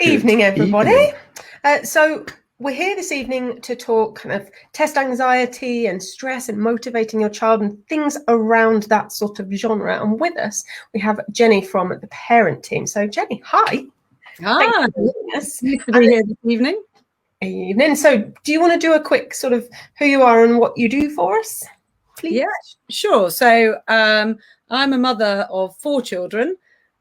Evening, everybody. So we're here this evening to talk kind of test anxiety and stress and motivating your child and things around that sort of genre. And with us, we have Jenny from the parent team. So Jenny, hi. Hi. Nice to be here this evening. Evening. So do you want to do a quick sort of who you are and what you do for us, please? Yeah, sure. So I'm a mother of 4 children,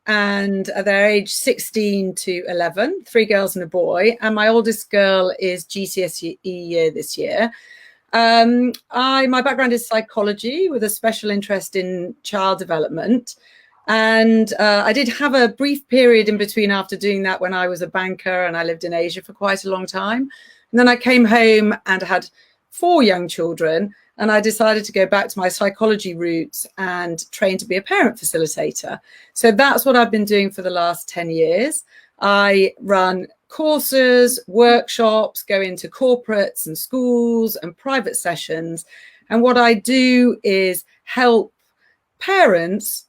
and they're aged 16 to 11, 3 girls and a boy. And my oldest girl is GCSE year this year. My background is psychology with a special interest in child development. And I did have a brief period in between after doing that when I was a banker and I lived in Asia for quite a long time. And then I came home and had 4 young children. And I decided to go back to my psychology roots and train to be a parent facilitator. So that's what I've been doing for the last 10 years. I run courses, workshops, go into corporates and schools and private sessions. And what I do is help parents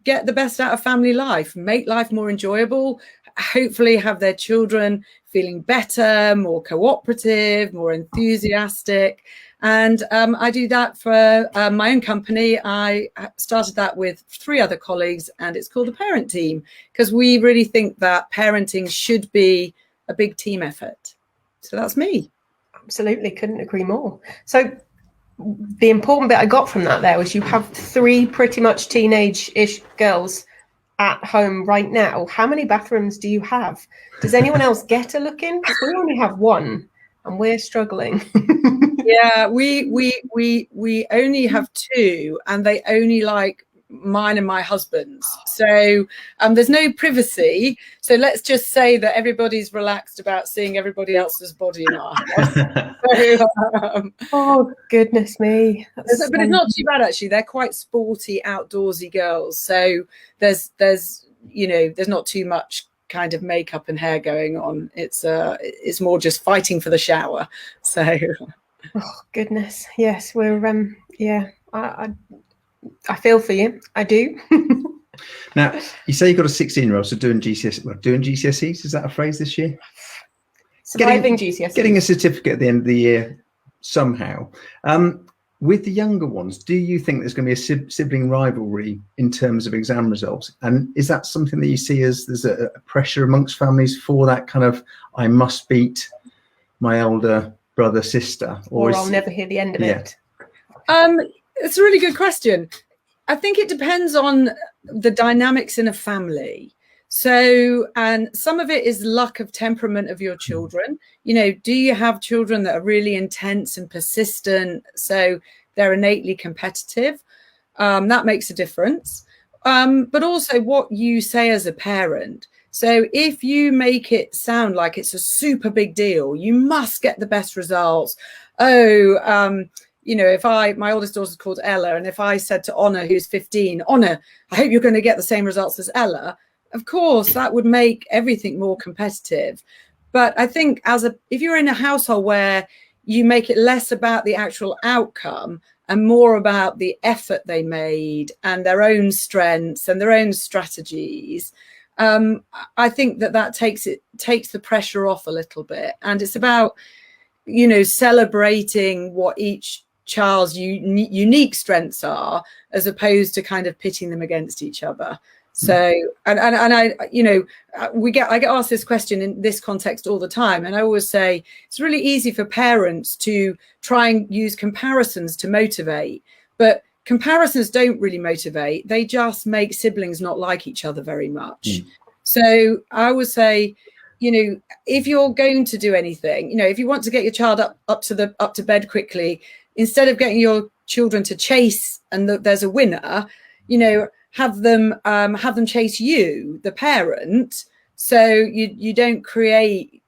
get the best out of family life, make life more enjoyable, hopefully have their children feeling better, more cooperative, more enthusiastic. And I do that for my own company. I started that with 3 other colleagues, and it's called the Parent Team, because we really think that parenting should be a big team effort. So that's me. Absolutely, couldn't agree more. So the important bit I got from that there was you have 3 pretty much teenage-ish girls at home right now. How many bathrooms do you have? Does anyone else get a look in? Because we only have 1 and we're struggling. Yeah, we only have 2, and they only like mine and my husband's. So there's no privacy. So let's just say that everybody's relaxed about seeing everybody else's body in our house. Oh goodness me! But it's not too bad actually. They're quite sporty, outdoorsy girls. So there's not too much kind of makeup and hair going on. It's more just fighting for the shower. So. Oh goodness, yes, we're I feel for you. I do. Now, you say you've got a 16-year-old, so doing GCSEs, is that a phrase this year? Surviving GCSEs. Getting a certificate at the end of the year somehow. With the younger ones, do you think there's going to be a sibling rivalry in terms of exam results? And is that something that you see as there's a pressure amongst families for that kind of, I must beat my older brother, sister? Or I'll never hear the end of it? It's a really good question. I think it depends on the dynamics in a family. So, and some of it is luck of temperament of your children. Do you have children that are really intense and persistent, so they're innately competitive? That makes a difference. But also what you say as a parent. So if you make it sound like it's a super big deal, you must get the best results. My oldest daughter's called Ella, and if I said to Honor, who's 15, Honor, I hope you're going to get the same results as Ella, of course, that would make everything more competitive. But I think if you're in a household where you make it less about the actual outcome and more about the effort they made and their own strengths and their own strategies, I think that takes the pressure off a little bit. And it's about, celebrating what each child's unique strengths are, as opposed to kind of pitting them against each other. So, I get asked this question in this context all the time. And I always say it's really easy for parents to try and use comparisons to motivate, but comparisons don't really motivate. They just make siblings not like each other very much. So I would say, if you're going to do anything, if you want to get your child up to bed quickly, instead of getting your children to chase and there's a winner, have them chase you, the parent, so you don't create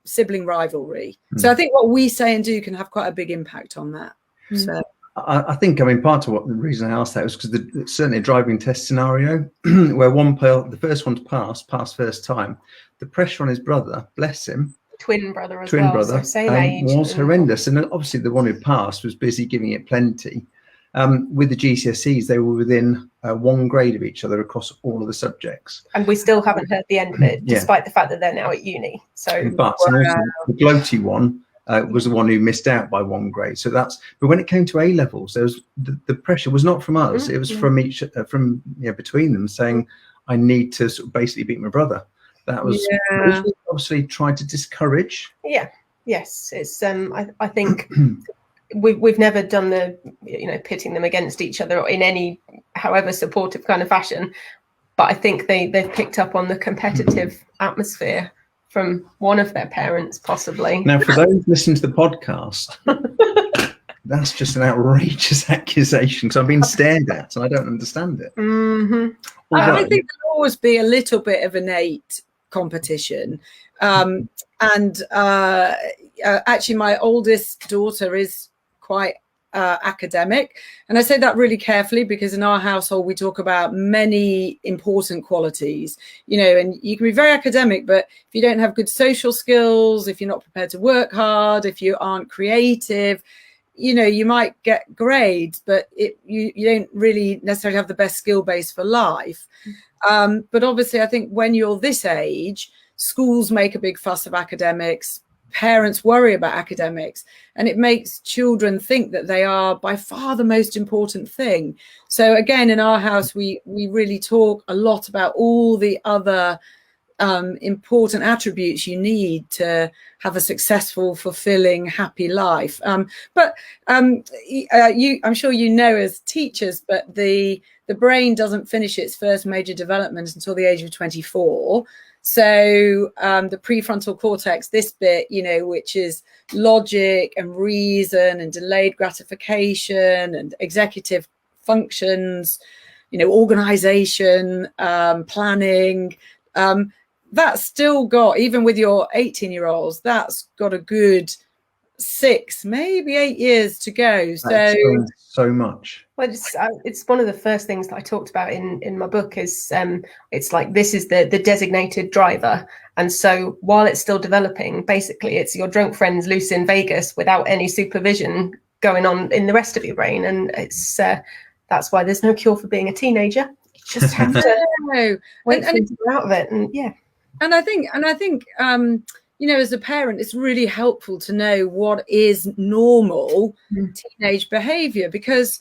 sibling rivalry. So I think what we say and do can have quite a big impact on that. So I think, part of the reason I asked that was because it's certainly a driving test scenario where the first one to pass first time, the pressure on his brother, bless him, twin brother, so same age, was horrendous. And obviously the one who passed was busy giving it plenty. with the GCSEs, they were within 1 grade of each other across all of the subjects. And we still haven't heard the end of it, Yeah. despite the fact that they're now at uni. So, But and also the gloaty one was the one who missed out by 1 grade. So but when it came to A levels, there was the pressure was not from us; it was from between them, saying, "I need to sort of basically beat my brother." That was obviously tried to discourage. Yeah. Yes. It's I think we've never done the pitting them against each other or in any however supportive kind of fashion. But I think they've picked up on the competitive atmosphere from one of their parents, possibly. Now, for those listening to the podcast, that's just an outrageous accusation because I've been stared at and I don't understand it. Mm-hmm. I think there'll always be a little bit of innate competition. Actually, my oldest daughter is quite academic, and I say that really carefully because in our household we talk about many important qualities, and you can be very academic, but if you don't have good social skills, if you're not prepared to work hard, if you aren't creative, you might get grades, but you don't really necessarily have the best skill base for life. But obviously I think when you're this age, schools make a big fuss of academics, parents worry about academics, and it makes children think that they are by far the most important thing. So again, in our house, we really talk a lot about all the other important attributes you need to have a successful, fulfilling, happy life. I'm sure as teachers, but the brain doesn't finish its first major development until the age of 24. So the prefrontal cortex, this bit, which is logic and reason and delayed gratification and executive functions, organization, planning, that's still got, even with your 18-year-olds, that's got a good 6, maybe 8 years to go. So much. Well, it's one of the first things that I talked about in my book is it's like this is the designated driver. And so while it's still developing, basically it's your drunk friends loose in Vegas without any supervision going on in the rest of your brain. And it's that's why there's no cure for being a teenager. You just have to wait for them to get out of it. And And I think as a parent, it's really helpful to know what is normal teenage behavior, because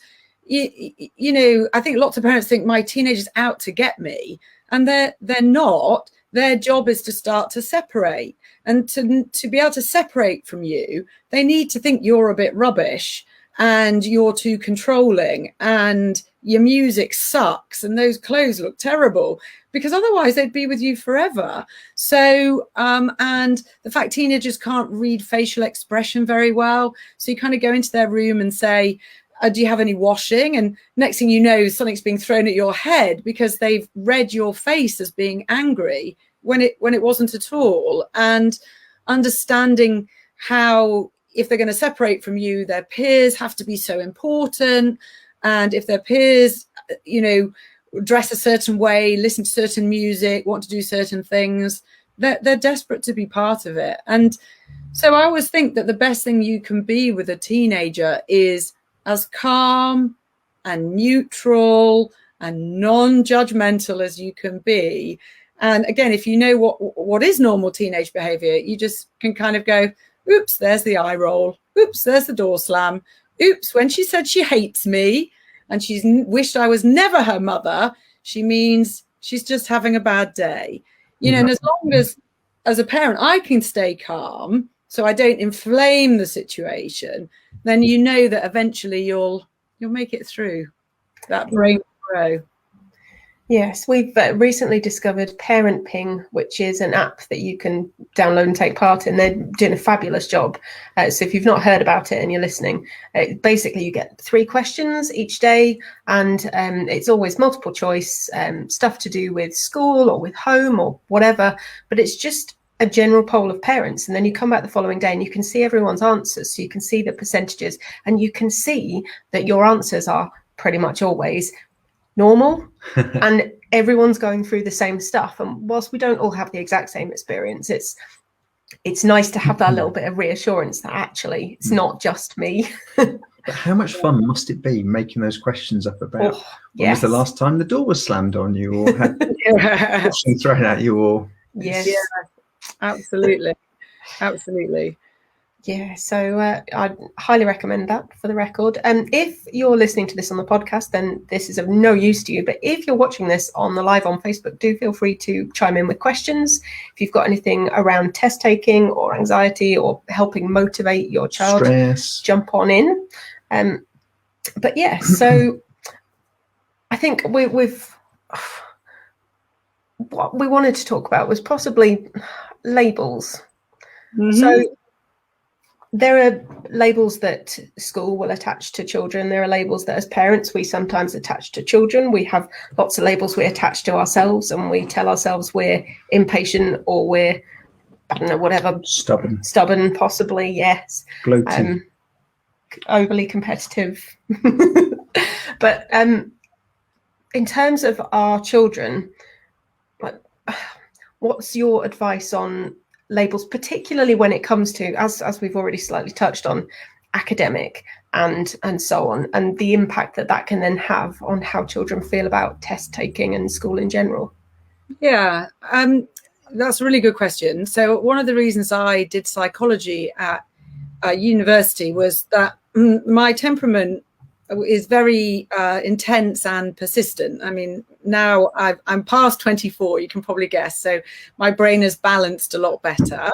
I think lots of parents think my teenager's out to get me, and they're not. Their job is to start to separate, and to be able to separate from you, they need to think you're a bit rubbish and you're too controlling and your music sucks and those clothes look terrible, because otherwise they'd be with you forever. So and the fact teenagers can't read facial expression very well, so you kind of go into their room and say, do you have any washing? And next thing you know, something's being thrown at your head because they've read your face as being angry when it wasn't at all. And understanding how, if they're going to separate from you, their peers have to be so important. And if their peers, dress a certain way, listen to certain music, want to do certain things, they're desperate to be part of it. And so I always think that the best thing you can be with a teenager is as calm and neutral and non-judgmental as you can be. And again, if you know what is normal teenage behavior, you just can kind of go, oops, there's the eye roll. Oops, there's the door slam. Oops, when she said she hates me and she's wished I was never her mother, she means she's just having a bad day. And as long as a parent, I can stay calm so I don't inflame the situation, then that eventually you'll make it through. That brain will grow. Yes, we've recently discovered Parent Ping, which is an app that you can download and take part in. They're doing a fabulous job. So if you've not heard about it and you're listening, basically you get 3 questions each day, and it's always multiple choice, stuff to do with school or with home or whatever, but it's just a general poll of parents. And then you come back the following day and you can see everyone's answers. So you can see the percentages, and you can see that your answers are pretty much always normal and everyone's going through the same stuff. And whilst we don't all have the exact same experience, it's nice to have that little bit of reassurance that actually it's not just me. But how much fun must it be making those questions up about when was the last time the door was slammed on you, or had washing thrown at you, or Yes. Yeah, absolutely. Absolutely. Yeah, so I'd highly recommend that, for the record. And if you're listening to this on the podcast, then this is of no use to you. But if you're watching this on the live on Facebook, do feel free to chime in with questions. If you've got anything around test taking or anxiety or helping motivate your child, stress, jump on in. But yeah, so I think we've what we wanted to talk about was possibly labels. Mm-hmm. So there are labels that school will attach to children. There are labels that as parents we sometimes attach to children. We have lots of labels we attach to ourselves, and we tell ourselves we're impatient, or we're, I don't know, whatever. Stubborn, possibly, yes. Gloaty. Overly competitive. But in terms of our children, what's your advice on labels, particularly when it comes to, as we've already slightly touched on, academic and so on, and the impact that can then have on how children feel about test taking and school in general? Yeah, that's a really good question. So one of the reasons I did psychology at university was that my temperament is very intense and persistent. I mean, now I'm past 24, you can probably guess. So my brain has balanced a lot better,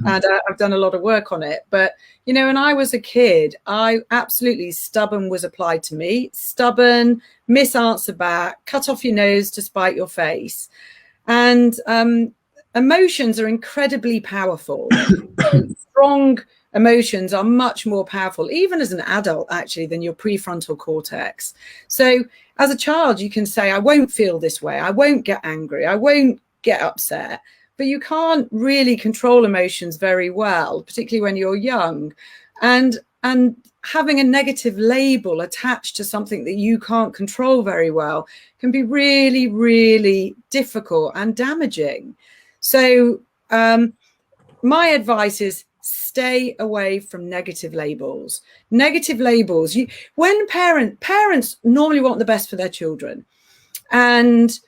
and I've done a lot of work on it. But, you know, when I was a kid, stubborn was applied to me. Stubborn, miss answer back, cut off your nose to spite your face. And emotions are incredibly powerful. Strong emotions are much more powerful, even as an adult, actually, than your prefrontal cortex. So as a child, you can say, I won't feel this way. I won't get angry. I won't get upset. But you can't really control emotions very well, particularly when you're young. And having a negative label attached to something that you can't control very well can be really, really difficult and damaging. So my advice is stay away from negative labels. Negative labels. When parents normally want the best for their children, and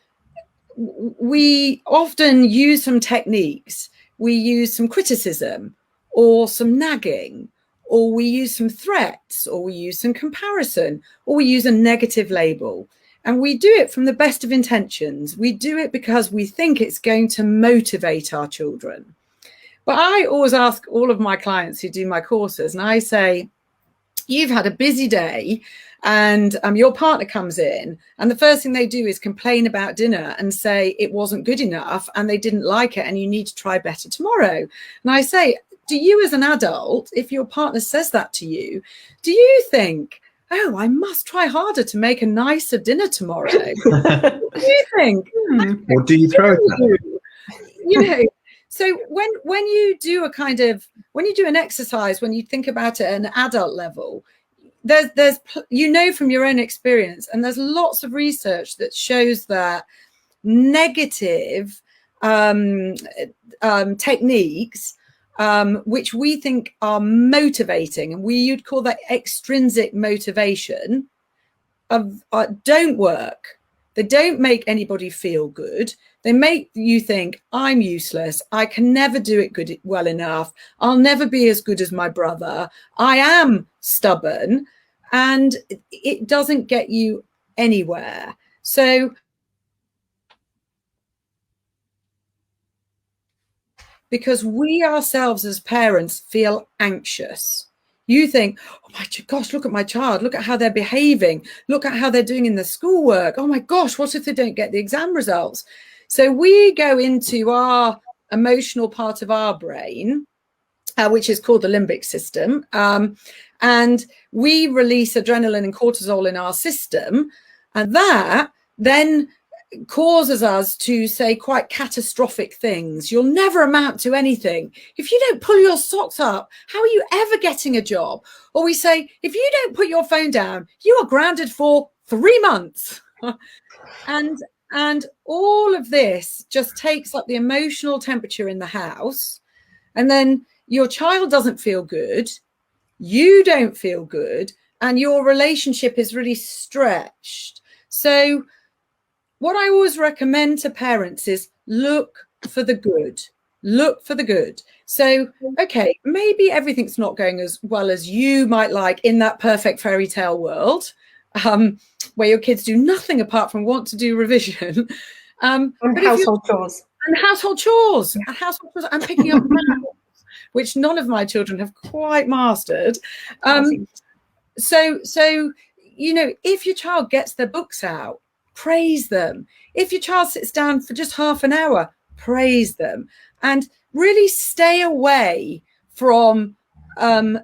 we often use some techniques. We use some criticism or some nagging, or we use some threats, or we use some comparison, or we use a negative label. And we do it from the best of intentions. We do it because we think it's going to motivate our children. But I always ask all of my clients who do my courses, and I say, you've had a busy day and your partner comes in, and the first thing they do is complain about dinner and say it wasn't good enough and they didn't like it and you need to try better tomorrow. And I say, do you as an adult, if your partner says that to you, do you think, oh, I must try harder to make a nicer dinner tomorrow? What do you think? Or do you throw it? You know, so when you do an exercise, when you think about it at an adult level, there's from your own experience, and there's lots of research that shows that negative techniques, which we think are motivating, and you'd call that extrinsic motivation, don't work. They don't make anybody feel good. They make you think, I'm useless. I can never do it well enough. I'll never be as good as my brother. I am stubborn, and it doesn't get you anywhere. So because we ourselves as parents feel anxious. You think, oh my gosh, look at my child. Look at how they're behaving. Look at how they're doing in the schoolwork. Oh my gosh, what if they don't get the exam results? So we go into our emotional part of our brain, which is called the limbic system. And we release adrenaline and cortisol in our system. And that then causes us to say quite catastrophic things. You'll never amount to anything. If you don't pull your socks up, how are you ever getting a job? Or we say, if you don't put your phone down, you are grounded for 3 months. And all of this just takes up the emotional temperature in the house. And then your child doesn't feel good. You don't feel good. and your relationship is really stretched. So what I always recommend to parents is look for the good. Look for the good. So, okay, maybe everything's not going as well as you might like in that perfect fairy tale world, where your kids do nothing apart from want to do revision. And household chores. And household chores. And household chores and picking up maths, which none of my children have quite mastered. So, you know, if your child gets their books out, praise them. If your child sits down for just half an hour, praise them. And really stay away from even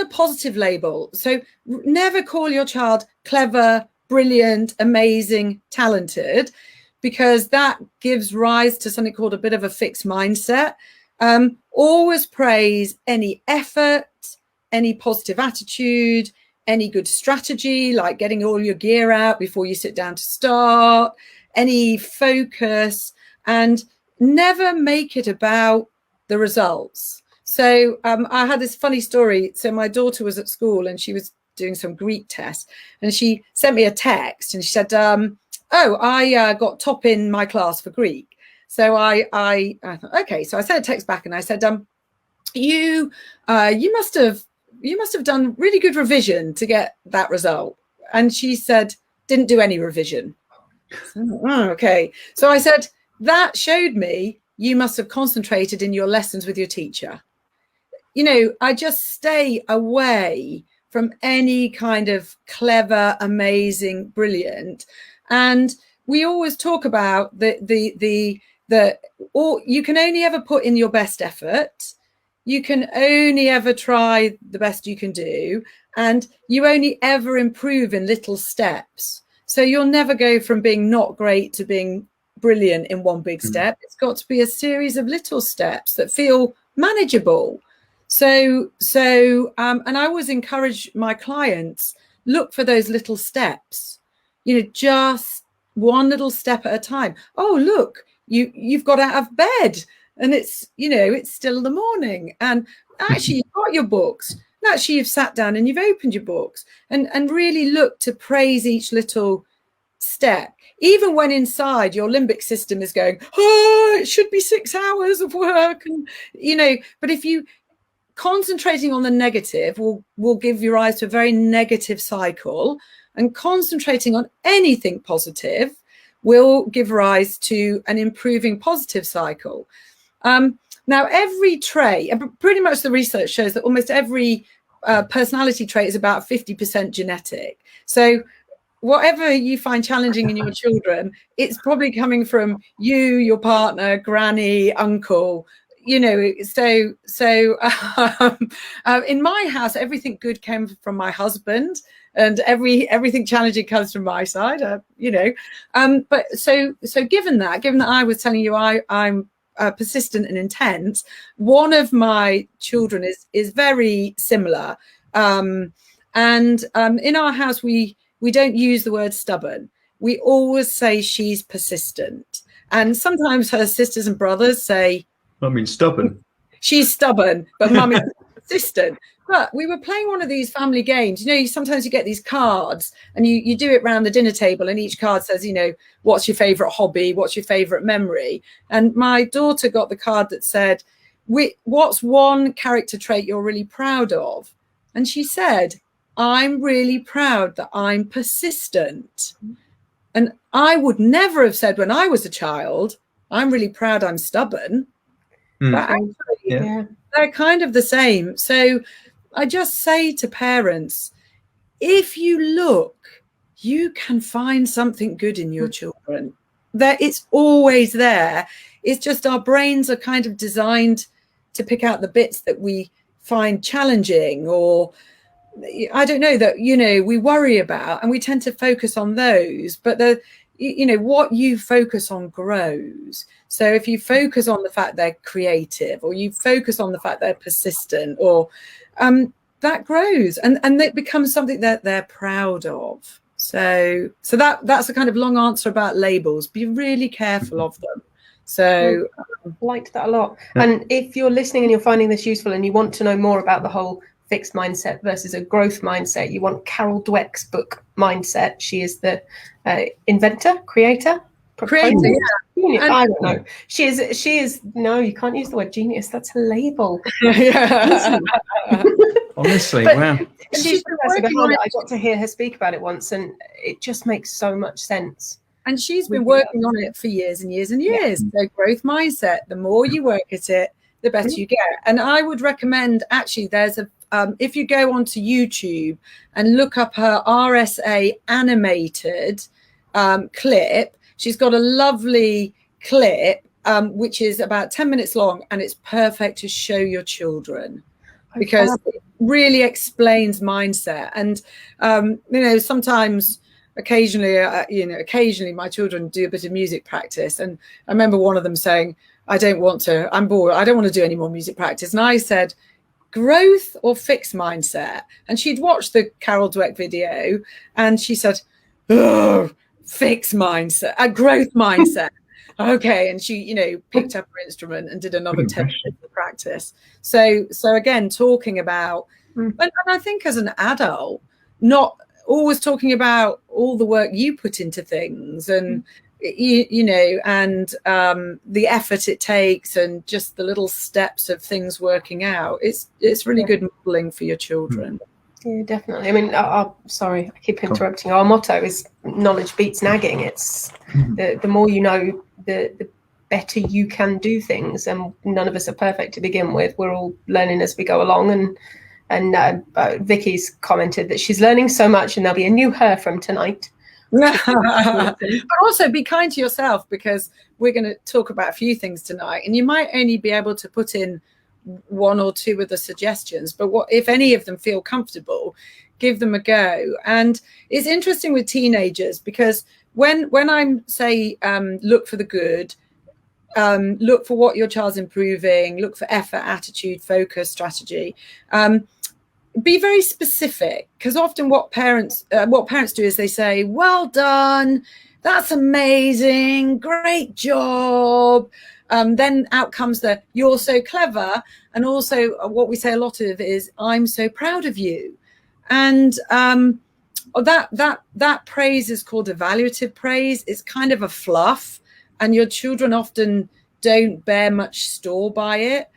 a positive label. So never call your child clever, brilliant, amazing, talented, because that gives rise to something called a bit of a fixed mindset. Always praise any effort, any positive attitude, any good strategy, like getting all your gear out before you sit down to start, any focus, and never make it about the results. So I had this funny story. So my daughter was at school and she was doing some Greek test, and she sent me a text and she said, oh, I got top in my class for Greek. So I thought, okay. So I sent a text back and I said, you must have done really good revision to get that result. And she said, didn't do any revision. Oh, okay. So I said, that showed me you must have concentrated in your lessons with your teacher. You know, I just stay away from any kind of clever, amazing, brilliant. And we always talk about or you can only ever put in your best effort. You can only ever try the best you can do, and you only ever improve in little steps. So you'll never go from being not great to being brilliant in one big step. It's got to be a series of little steps that feel manageable. So and I always encourage my clients, look for those little steps, you know, just one little step at a time. Oh, look, you've got out of bed and it's, you know, it's still the morning, and actually you've got your books. And actually you've sat down and you've opened your books, and really look to praise each little step, even when inside your limbic system is going, oh, it should be 6 hours of work, and you know. But if you concentrating on the negative will give you rise to a very negative cycle, and concentrating on anything positive will give rise to an improving positive cycle. Now, every trait, pretty much the research shows that almost every personality trait is about 50% genetic. So whatever you find challenging in your children, it's probably coming from you, your partner, granny, uncle, you know. So in my house, everything good came from my husband, and everything challenging comes from my side, you know. But so given that I was telling you I'm persistent and intense, one of my children is very similar. And in our house, we don't use the word stubborn. We always say she's persistent. And sometimes her sisters and brothers say, I mean, stubborn. She's stubborn, but mum is persistent. But we were playing one of these family games. You know, sometimes you get these cards and you do it around the dinner table, and each card says, you know, what's your favorite hobby? What's your favorite memory? And my daughter got the card that said, what's one character trait you're really proud of? And she said, I'm really proud that I'm persistent. And I would never have said when I was a child, I'm really proud I'm stubborn. But actually, they're kind of the same. So I just say to parents, if you look, you can find something good in your children. It's always there. It's just our brains are kind of designed to pick out the bits that we find challenging, or I don't know, that, you know, we worry about, and we tend to focus on those. But you know, what you focus on grows. So if you focus on the fact they're creative, or you focus on the fact they're persistent, or that grows, and it becomes something that they're proud of. So that's a kind of long answer about labels. Be really careful of them. So I liked that a lot. And if you're listening and you're finding this useful and you want to know more about the whole fixed mindset versus a growth mindset. You want Carol Dweck's book mindset. She is the inventor, creator. Creator, yeah. I don't know. She is. No, you can't use the word genius. That's a label. Honestly, but wow. She's I got to hear her speak about it once, and it just makes so much sense. And she's been working on it for years and years and years. Yeah. So growth mindset, the more you work at it, the better you get. And I would recommend, actually, there's a, if you go onto YouTube and look up her RSA animated clip, she's got a lovely clip, which is about 10 minutes long, and it's perfect to show your children because it really explains mindset. And, you know, sometimes occasionally my children do a bit of music practice. And I remember one of them saying, I'm bored. I don't want to do any more music practice. And I said, growth or fixed mindset? And she'd watched the Carol Dweck video and she said, oh, fixed mindset, a growth mindset. Okay. And she, you know, picked up her instrument and did another 10 minutes of practice. So again, talking about, and I think as an adult, not always talking about all the work you put into things and, you know, and the effort it takes and just the little steps of things working out. It's really good modeling for your children. Yeah, definitely. I mean, sorry, I keep interrupting. Our motto is knowledge beats nagging. It's the more you know, the better you can do things. And none of us are perfect to begin with. We're all learning as we go along. And Vicky's commented that she's learning so much, and there'll be a new her from tonight. But also be kind to yourself, because we're going to talk about a few things tonight, and you might only be able to put in one or two of the suggestions, but what if any of them feel comfortable, give them a go. And it's interesting with teenagers, because when I'm say look for the good, look for what your child's improving, look for effort, attitude, focus, strategy, be very specific, because often what parents do is they say, well done, that's amazing, great job. Then out comes the you're so clever. And also what we say a lot of is I'm so proud of you. And that praise is called evaluative praise. It's kind of a fluff, and your children often don't bear much store by it.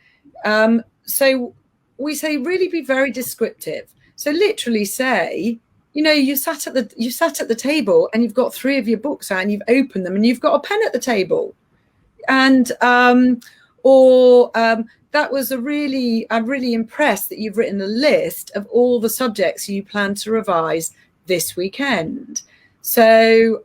So we say really be very descriptive. So literally say, you know, you sat at the table and you've got 3 of your books out and you've opened them and you've got a pen at the table. And I'm really impressed that you've written a list of all the subjects you plan to revise this weekend. So,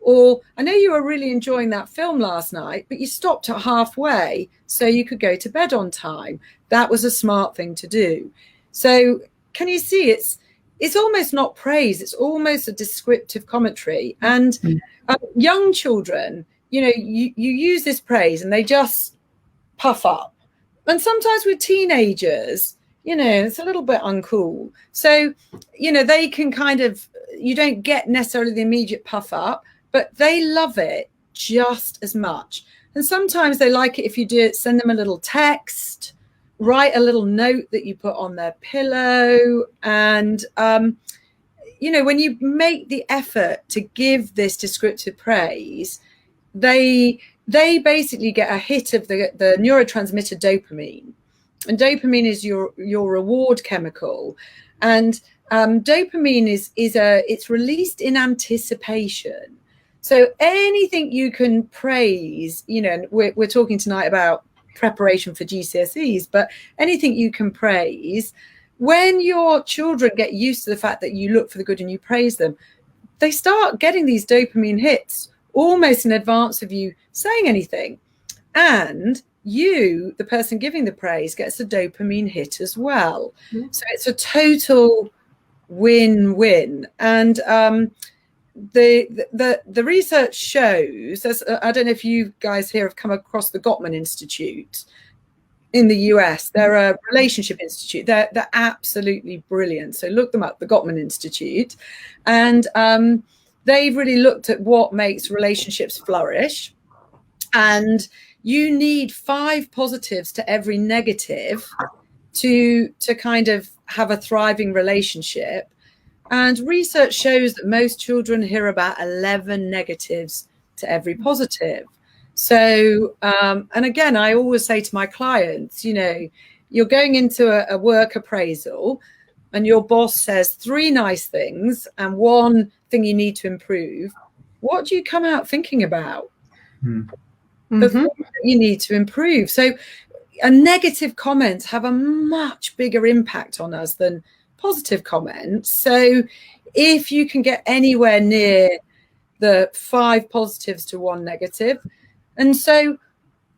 or I know you were really enjoying that film last night, but you stopped at halfway so you could go to bed on time. That was a smart thing to do. So can you see it's almost not praise, it's almost a descriptive commentary. And young children, you know, you use this praise and they just puff up. And sometimes with teenagers, you know, it's a little bit uncool. So, you know, they can kind of, you don't get necessarily the immediate puff up, but they love it just as much. And sometimes they like it if you do it, send them a little text, write a little note that you put on their pillow. And, you know, when you make the effort to give this descriptive praise, they basically get a hit of the neurotransmitter dopamine. And dopamine is your reward chemical. And dopamine it's released in anticipation. So anything you can praise, you know, we're talking tonight about preparation for GCSEs, but anything you can praise, when your children get used to the fact that you look for the good and you praise them, they start getting these dopamine hits almost in advance of you saying anything. And you, the person giving the praise, gets a dopamine hit as well. So it's a total win-win. And the research shows, I don't know if you guys here have come across the Gottman Institute in the US. They're a relationship institute. They're absolutely brilliant. So look them up, the Gottman Institute. And they've really looked at what makes relationships flourish. And you need 5 positives to every negative to kind of have a thriving relationship. And research shows that most children hear about 11 negatives to every positive. So, and again, I always say to my clients, you know, you're going into a work appraisal and your boss says 3 nice things and 1 thing you need to improve. What do you come out thinking about? The thing that you need to improve. So negative comments have a much bigger impact on us than positive comments. So if you can get anywhere near the 5 positives to 1 negative, and so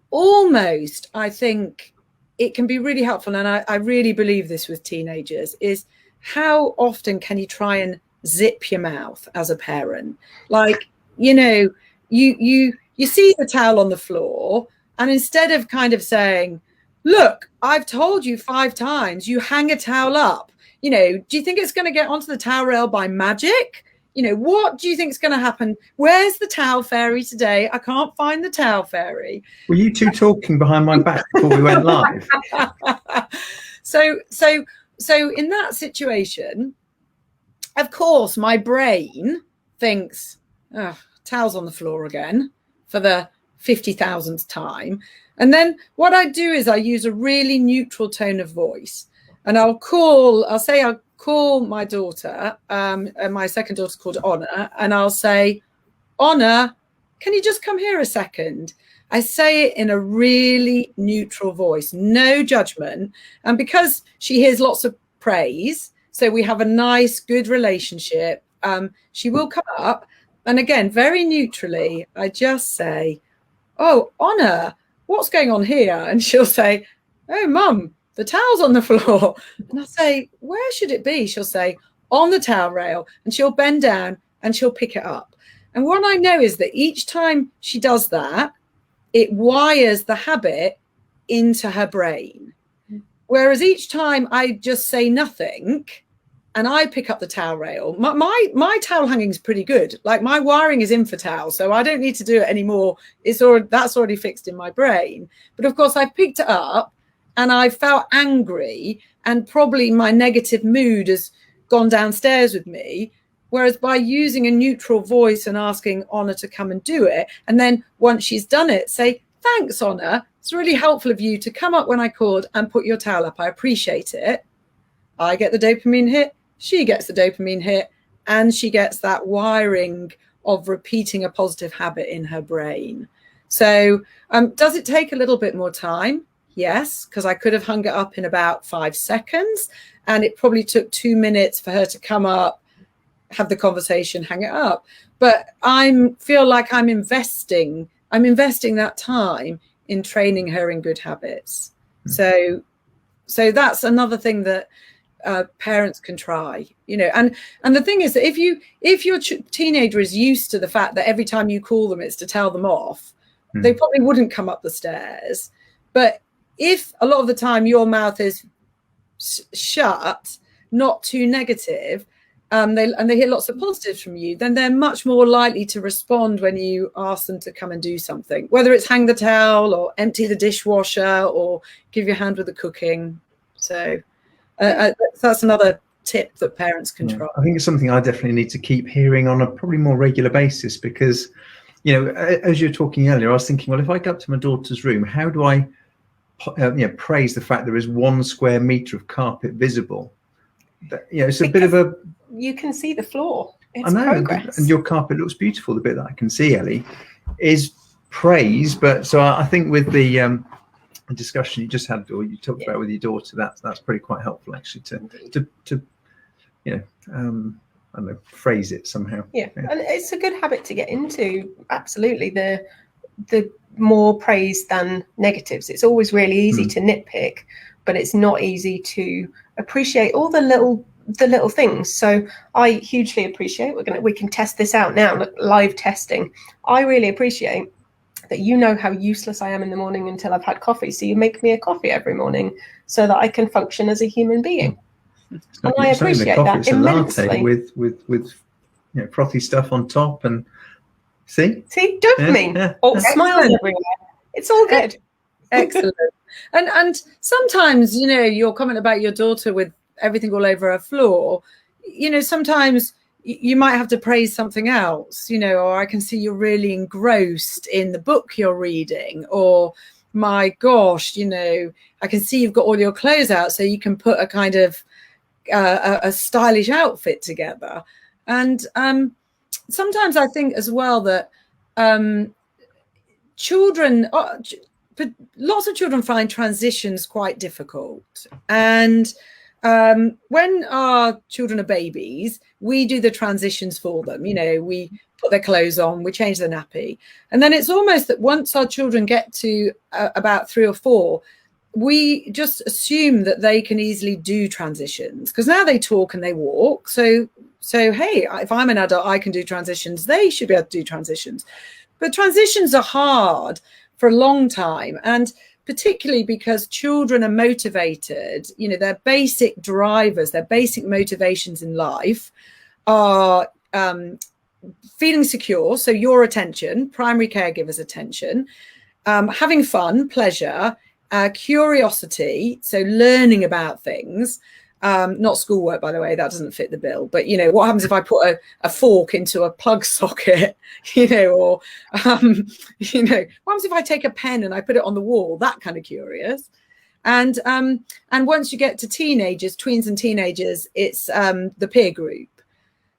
almost, I think it can be really helpful, and I really believe this with teenagers, is how often can you try and zip your mouth as a parent? Like, you know, you see the towel on the floor, and instead of kind of saying, look, I've told you 5 times, you hang a towel up. You know, do you think it's going to get onto the towel rail by magic? You know, what do you think is going to happen? Where's the towel fairy today? I can't find the towel fairy. Were you two talking behind my back before we went live? So in that situation, of course, my brain thinks, oh, towels on the floor again for the 50,000th time. And then what I do is I use a really neutral tone of voice. And I'll call my daughter, and my second daughter's called Honor, and I'll say, Honor, can you just come here a second? I say it in a really neutral voice, no judgment. And because she hears lots of praise, so we have a nice, good relationship, she will come up. And again, very neutrally, I just say, oh, Honor, what's going on here? And she'll say, oh, Mum, the towel's on the floor. And I'll say, where should it be? She'll say, on the towel rail. And she'll bend down and she'll pick it up. And what I know is that each time she does that, it wires the habit into her brain. Whereas each time I just say nothing and I pick up the towel rail, my towel hanging is pretty good. Like, my wiring is in for towel, so I don't need to do it anymore. That's already fixed in my brain. But of course, I picked it up and I felt angry, and probably my negative mood has gone downstairs with me. Whereas by using a neutral voice and asking Honor to come and do it, and then once she's done it, say, thanks, Honor. It's really helpful of you to come up when I called and put your towel up. I appreciate it. I get the dopamine hit. She gets the dopamine hit, and she gets that wiring of repeating a positive habit in her brain. So does it take a little bit more time? Yes, because I could have hung it up in about 5 seconds, and it probably took 2 minutes for her to come up, have the conversation, hang it up. But I feel like I'm investing that time in training her in good habits. So that's another thing that parents can try, you know. And the thing is that if your teenager is used to the fact that every time you call them it's to tell them off, they probably wouldn't come up the stairs. But if a lot of the time your mouth is shut, not too negative, they hear lots of positives from you, then they're much more likely to respond when you ask them to come and do something, whether it's hang the towel or empty the dishwasher or give your hand with the cooking. So that's another tip that parents can try. I think it's something I definitely need to keep hearing on a probably more regular basis, because, you know, as you were talking earlier, I was thinking, well, if I go up to my daughter's room, how do I praise the fact there is 1 square meter of carpet visible? It's a bit of a... You can see the floor. It's I know, progress. and your carpet looks beautiful. The bit that I can see, Ellie, is praise. But so I think with the discussion you just had, or you talked about with your daughter, that's pretty quite helpful actually to I don't know, phrase it somehow. Yeah, and it's a good habit to get into. Absolutely, the more praise than negatives. It's always really easy to nitpick, but it's not easy to appreciate all the little things. So I hugely appreciate, we can test this out now, look, live testing. I really appreciate that you know how useless I am in the morning until I've had coffee, so you make me a coffee every morning so that I can function as a human being. And I appreciate that it's immensely. A latte with frothy stuff on top, and see dopamine, smiles everywhere. It's all good. Excellent. And sometimes, you know, your comment about your daughter with everything all over her floor, you know, sometimes you might have to praise something else, you know, or I can see you're really engrossed in the book you're reading, or my gosh, you know, I can see you've got all your clothes out so you can put a kind of a stylish outfit together. And sometimes I think as well that children, but lots of children find transitions quite difficult. And when our children are babies, we do the transitions for them. You know, we put their clothes on, we change the nappy. And then it's almost that once our children get to about 3 or 4, we just assume that they can easily do transitions because now they talk and they walk. So hey, if I'm an adult, I can do transitions. They should be able to do transitions. But transitions are hard for a long time, and particularly because children are motivated, you know, their basic drivers, their basic motivations in life are feeling secure, so your attention, primary caregiver's attention, having fun, pleasure, curiosity, so learning about things. Not schoolwork, by the way, that doesn't fit the bill. But, you know, what happens if I put a fork into a plug socket, you know, or, you know, what happens if I take a pen and I put it on the wall? That kind of curious. And once you get to teenagers, tweens and teenagers, it's the peer group.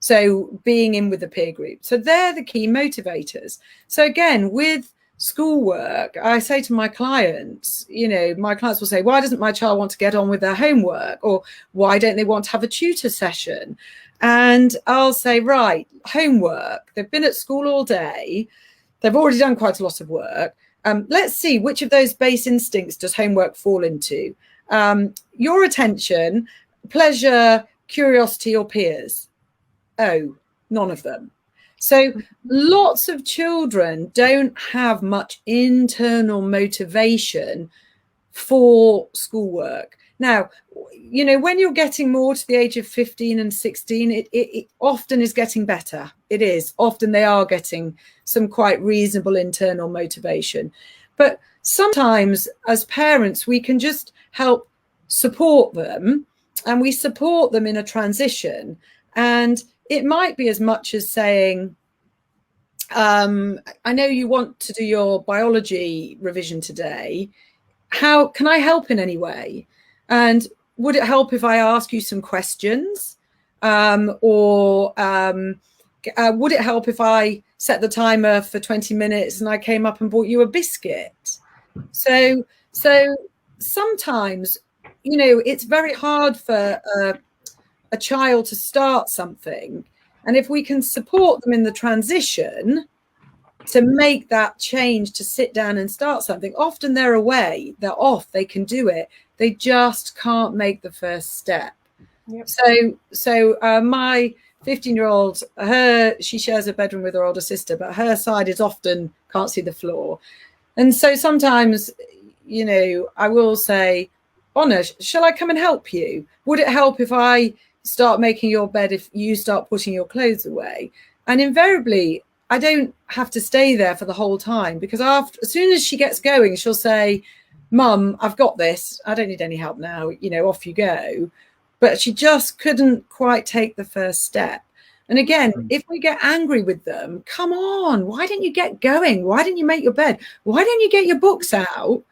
So being in with the peer group. So they're the key motivators. So again, with schoolwork, I say to my clients, you know, my clients will say, why doesn't my child want to get on with their homework? Or why don't they want to have a tutor session? And I'll say, right, homework, they've been at school all day, they've already done quite a lot of work. Let's see, which of those base instincts does homework fall into? Your attention, pleasure, curiosity, or peers? Oh, none of them. So lots of children don't have much internal motivation for schoolwork. Now, you know, when you're getting more to the age of 15 and 16, it often is getting better. It is. Often they are getting some quite reasonable internal motivation. But sometimes as parents, we can just help support them, and we support them in a transition. And it might be as much as saying, I know you want to do your biology revision today. How can I help in any way? And would it help if I ask you some questions? Or would it help if I set the timer for 20 minutes and I came up and bought you a biscuit? So sometimes, you know, it's very hard for a child to start something, and if we can support them in the transition to make that change, to sit down and start something, often they're away, they're off, they can do it, they just can't make the first step. Yep. So my 15-year-old, she shares a bedroom with her older sister, but her side is often can't see the floor. And so sometimes, you know, I will say, Honor, shall I come and help you? Would it help if I start making your bed if you start putting your clothes away? And invariably, I don't have to stay there for the whole time, because as soon as she gets going, she'll say, Mum, I've got this. I don't need any help now. You know, off you go. But she just couldn't quite take the first step. And again, if we get angry with them, come on, why didn't you get going? Why didn't you make your bed? Why don't you get your books out?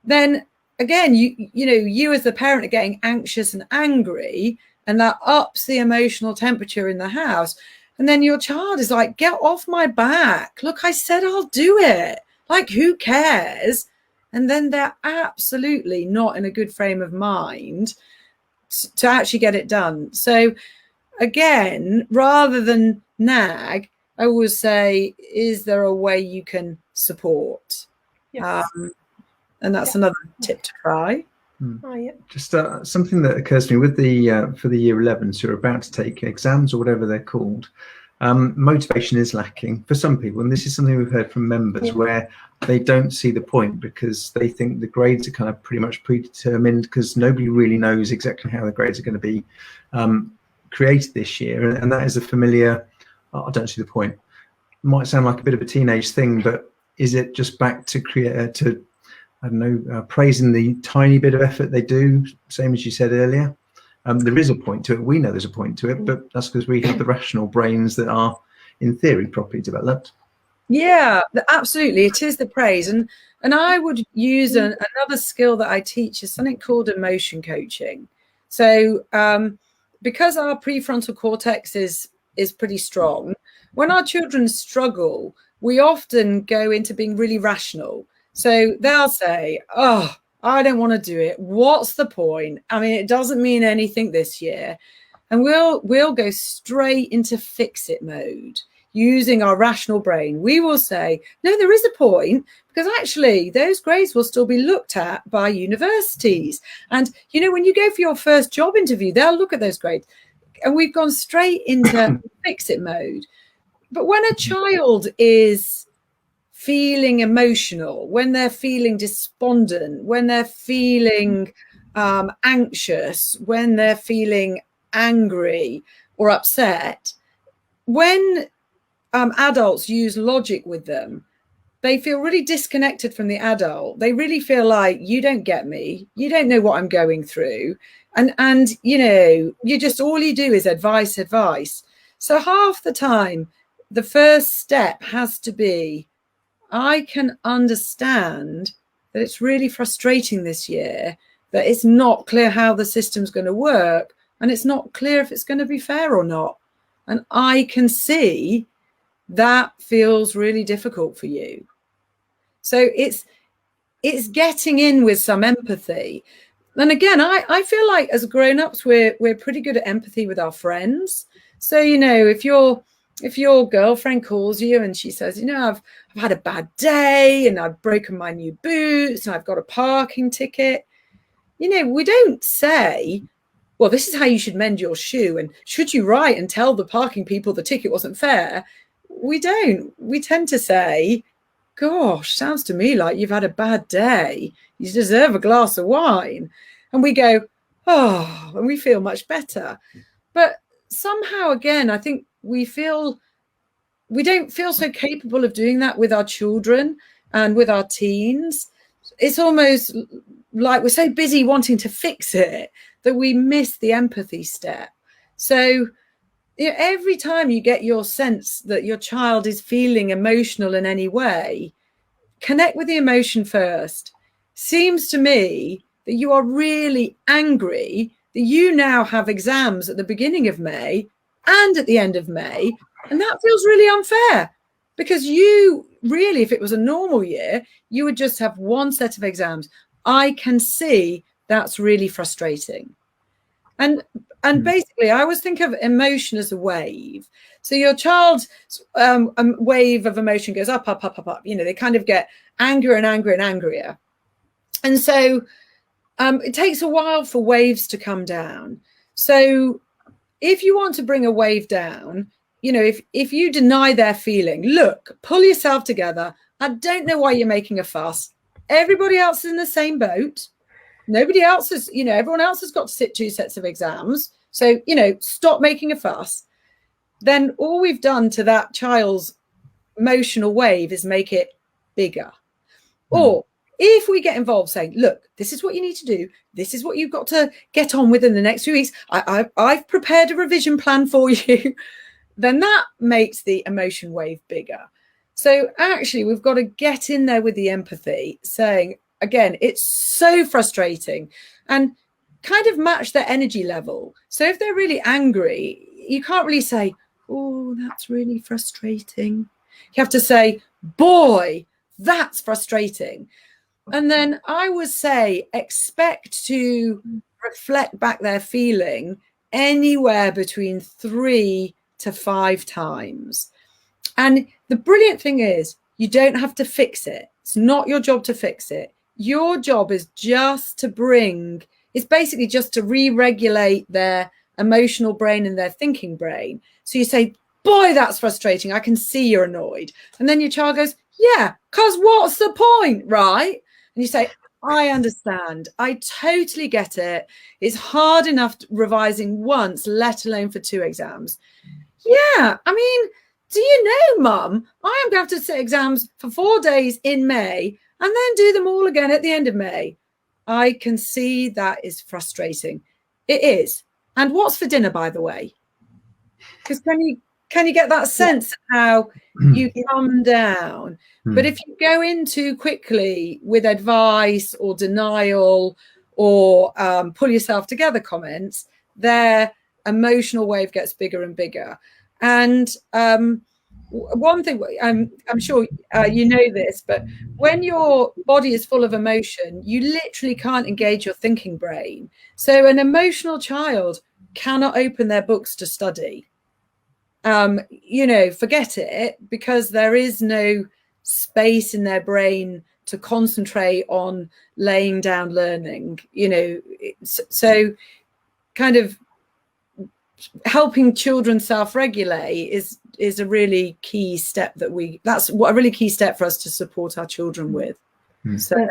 Then again, you know, you as the parent are getting anxious and angry, and that ups the emotional temperature in the house. And then your child is like, get off my back. Look, I said I'll do it. Like, who cares? And then they're absolutely not in a good frame of mind to actually get it done. So again, rather than nag, I always say, is there a way you can support? Yes. And that's another tip to try. Oh, yeah. Just something that occurs to me with the for the year 11s who are about to take exams or whatever they're called, motivation is lacking for some people, and this is something we've heard from members where they don't see the point because they think the grades are kind of pretty much predetermined, because nobody really knows exactly how the grades are going to be created this year, and that is a familiar, I don't see the point. It might sound like a bit of a teenage thing, but is it just back to I don't know, praising the tiny bit of effort they do, same as you said earlier. There is a point to it. We know there's a point to it, but that's because we have the rational brains that are, in theory, properly developed. Yeah, absolutely. It is the praise. And I would use another skill that I teach is something called emotion coaching. So because our prefrontal cortex is pretty strong, when our children struggle, we often go into being really rational. So they'll say, oh, I don't want to do it. What's the point? I mean, it doesn't mean anything this year. And we'll go straight into fix-it mode. Using our rational brain, we will say, no, there is a point, because actually those grades will still be looked at by universities. And, you know, when you go for your first job interview, they'll look at those grades. And we've gone straight into fix-it mode. But when a child is feeling emotional, when they're feeling despondent, when they're feeling anxious, when they're feeling angry or upset, when adults use logic with them, they feel really disconnected from the adult. They really feel like, you don't get me, you don't know what I'm going through, and you know, you just, all you do is advice. So half the time the first step has to be, I can understand that it's really frustrating this year, that it's not clear how the system's going to work, and it's not clear if it's going to be fair or not, and I can see that feels really difficult for you. So it's getting in with some empathy. And again, I feel like as grown-ups, we're pretty good at empathy with our friends. So, you know, if your girlfriend calls you and she says, you know, I've had a bad day and I've broken my new boots and I've got a parking ticket, you know, we don't say, well, this is how you should mend your shoe, and should you write and tell the parking people the ticket wasn't fair? We don't. We tend to say, gosh, sounds to me like you've had a bad day. You deserve a glass of wine. And we go, oh, and we feel much better. But somehow, again, I think we don't feel so capable of doing that with our children and with our teens. It's almost like we're so busy wanting to fix it that we miss the empathy step. So, you know, every time you get your sense that your child is feeling emotional in any way, connect with the emotion first. Seems to me that you are really angry that you now have exams at the beginning of May and at the end of May, and that feels really unfair, because you really, if it was a normal year, you would just have one set of exams. I can see that's really frustrating. And basically, I always think of emotion as a wave. So your child's wave of emotion goes up, up, up, up, up. You know, they kind of get angrier and angrier and angrier. And so it takes a while for waves to come down. So if you want to bring a wave down, you know, if you deny their feeling, look, pull yourself together. I don't know why you're making a fuss. Everybody else is in the same boat. Nobody else is, you know, everyone else has got to sit 2 sets of exams. So, you know, stop making a fuss. Then all we've done to that child's emotional wave is make it bigger. Or if we get involved saying, look, this is what you need to do. This is what you've got to get on with in the next few weeks. I've prepared a revision plan for you. Then that makes the emotion wave bigger. So actually, we've got to get in there with the empathy, saying, again, it's so frustrating, and kind of match their energy level. So if they're really angry, you can't really say, oh, that's really frustrating. You have to say, boy, that's frustrating. And then I would say, expect to reflect back their feeling anywhere between 3 to 5 times. And the brilliant thing is, you don't have to fix it. It's not your job to fix it. Your job is just to it's basically just to re-regulate their emotional brain and their thinking brain. So you say, boy, that's frustrating. I can see you're annoyed. And then your child goes, yeah, because what's the point, right? And you say, I understand. I totally get it. It's hard enough revising once, let alone for 2 exams. Yeah, I mean, do you know, Mum, I am going to have to sit exams for 4 days in May, and then do them all again at the end of May. I can see that is frustrating. It is. And what's for dinner, by the way? Because can you get that sense of how you come down? But if you go in too quickly with advice or denial or pull yourself together comments, their emotional wave gets bigger and bigger. And one thing, I'm sure you know this, but when your body is full of emotion, you literally can't engage your thinking brain. So an emotional child cannot open their books to study. Forget it, because there is no space in their brain to concentrate on laying down learning, so kind of helping children self-regulate is a really key step that's a really key step for us to support our children with. So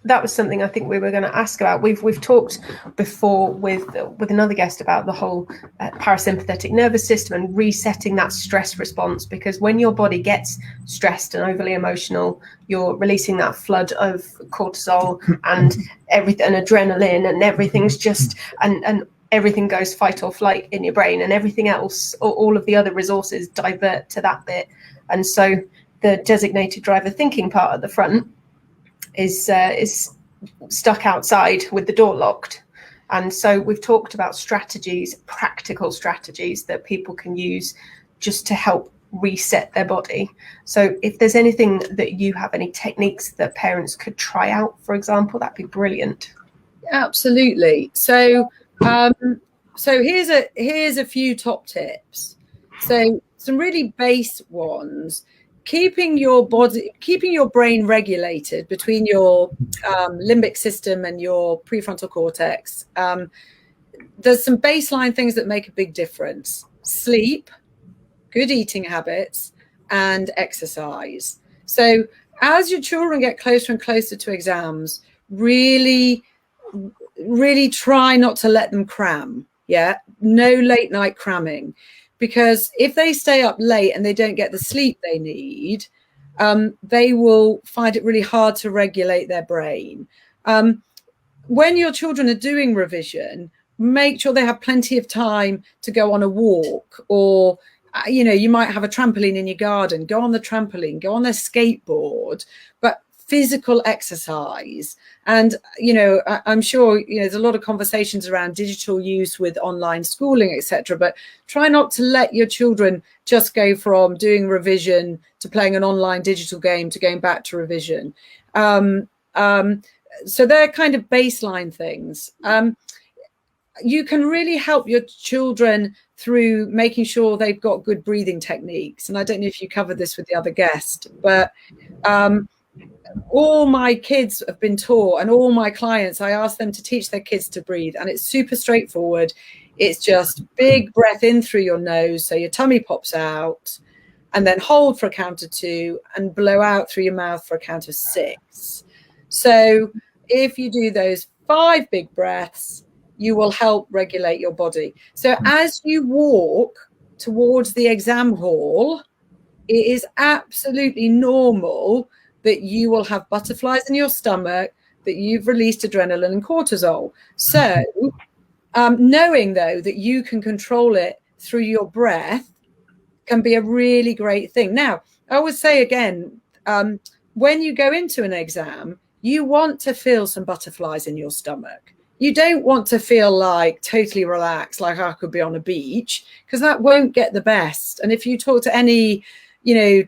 that was something I think we were going to ask about. We've talked before with another guest about the whole parasympathetic nervous system and resetting that stress response, because when your body gets stressed and overly emotional, you're releasing that flood of cortisol and everything, and adrenaline, and everything's just and everything goes fight or flight in your brain, and everything else, all of the other resources divert to that bit. And so the designated driver thinking part at the front is stuck outside with the door locked. And so we've talked about strategies, practical strategies that people can use just to help reset their body. So if there's anything that you have, any techniques that parents could try out, for example, that'd be brilliant. Absolutely. So here's a few top tips. So some really base ones. Keeping your brain regulated between your limbic system and your prefrontal cortex. There's some baseline things that make a big difference: sleep, good eating habits, and exercise. So as your children get closer and closer to exams, really try not to let them cram. No late night cramming. Because if they stay up late and they don't get the sleep they need, they will find it really hard to regulate their brain. When your children are doing revision, make sure they have plenty of time to go on a walk, or, you might have a trampoline in your garden. Go on the trampoline, go on their skateboard, but physical exercise. And, I'm sure, there's a lot of conversations around digital use with online schooling, etc. But try not to let your children just go from doing revision to playing an online digital game to going back to revision. So they're kind of baseline things. You can really help your children through making sure they've got good breathing techniques. And I don't know if you covered this with the other guest, but all my kids have been taught, and all my clients, I ask them to teach their kids to breathe, and it's super straightforward. It's just big breath in through your nose so your tummy pops out, and then hold for a count of 2 and blow out through your mouth for a count of 6. So if you do those 5 big breaths, you will help regulate your body. So as you walk towards the exam hall, it is absolutely normal that you will have butterflies in your stomach, that you've released adrenaline and cortisol. So knowing, though, that you can control it through your breath can be a really great thing. Now, I would say again, when you go into an exam, you want to feel some butterflies in your stomach. You don't want to feel like totally relaxed, like I could be on a beach, because that won't get the best. And if you talk to any,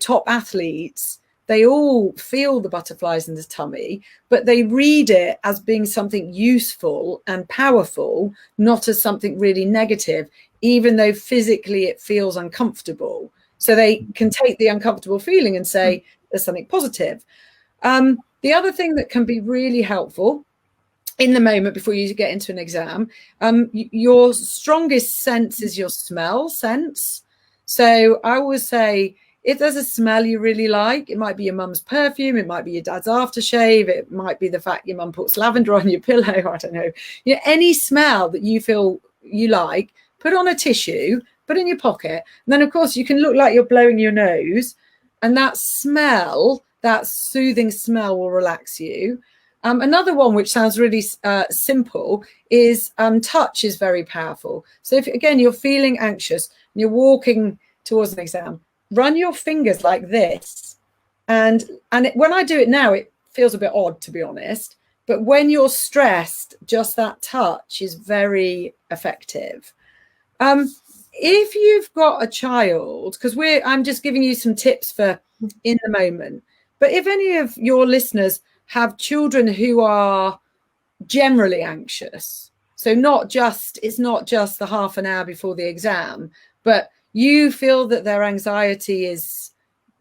top athletes, they all feel the butterflies in the tummy, but they read it as being something useful and powerful, not as something really negative, even though physically it feels uncomfortable. So they can take the uncomfortable feeling and say there's something positive. The other thing that can be really helpful in the moment before you get into an exam, your strongest sense is your smell sense. So I always say, if there's a smell you really like, it might be your mum's perfume, it might be your dad's aftershave, it might be the fact your mum puts lavender on your pillow, I don't know. Any smell that you feel you like, put on a tissue, put in your pocket. And then, of course, you can look like you're blowing your nose, and that smell that soothing smell will relax you. Another one which sounds really simple is touch is very powerful. So if, again, you're feeling anxious and you're walking towards an exam, run your fingers like this. And when I do it now, it feels a bit odd, to be honest. But when you're stressed, just that touch is very effective. If you've got a child, because I'm just giving you some tips for in the moment, but if any of your listeners have children who are generally anxious, so it's not just the half an hour before the exam, but you feel that their anxiety is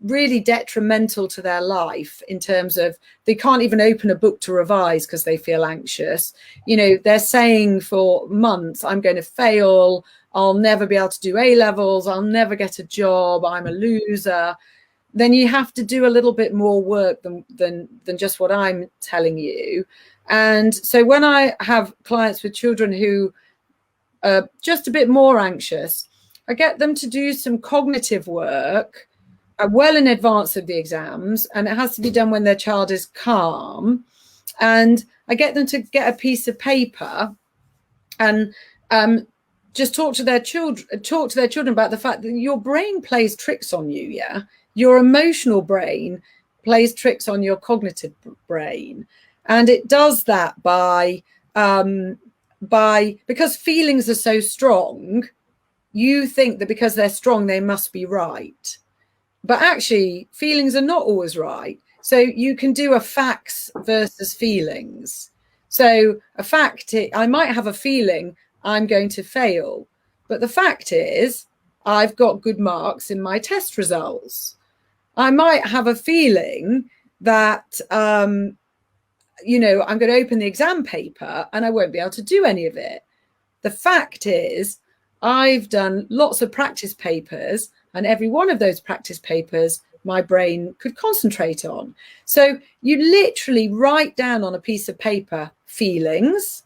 really detrimental to their life in terms of they can't even open a book to revise because they feel anxious. You know, they're saying for months, I'm going to fail, I'll never be able to do A-levels, I'll never get a job, I'm a loser. Then you have to do a little bit more work than just what I'm telling you. And so when I have clients with children who are just a bit more anxious, I get them to do some cognitive work well in advance of the exams, and it has to be done when their child is calm. And I get them to get a piece of paper and just talk to their children about the fact that your brain plays tricks on you. Yeah, your emotional brain plays tricks on your cognitive brain, and it does that by because feelings are so strong, you think that because they're strong they must be right. But actually, feelings are not always right. So you can do a facts versus feelings. So a fact, I might have a feeling I'm going to fail, but the fact is I've got good marks in my test results. I might have a feeling that, I'm going to open the exam paper and I won't be able to do any of it. The fact is I've done lots of practice papers, and every one of those practice papers, my brain could concentrate on. So you literally write down on a piece of paper feelings,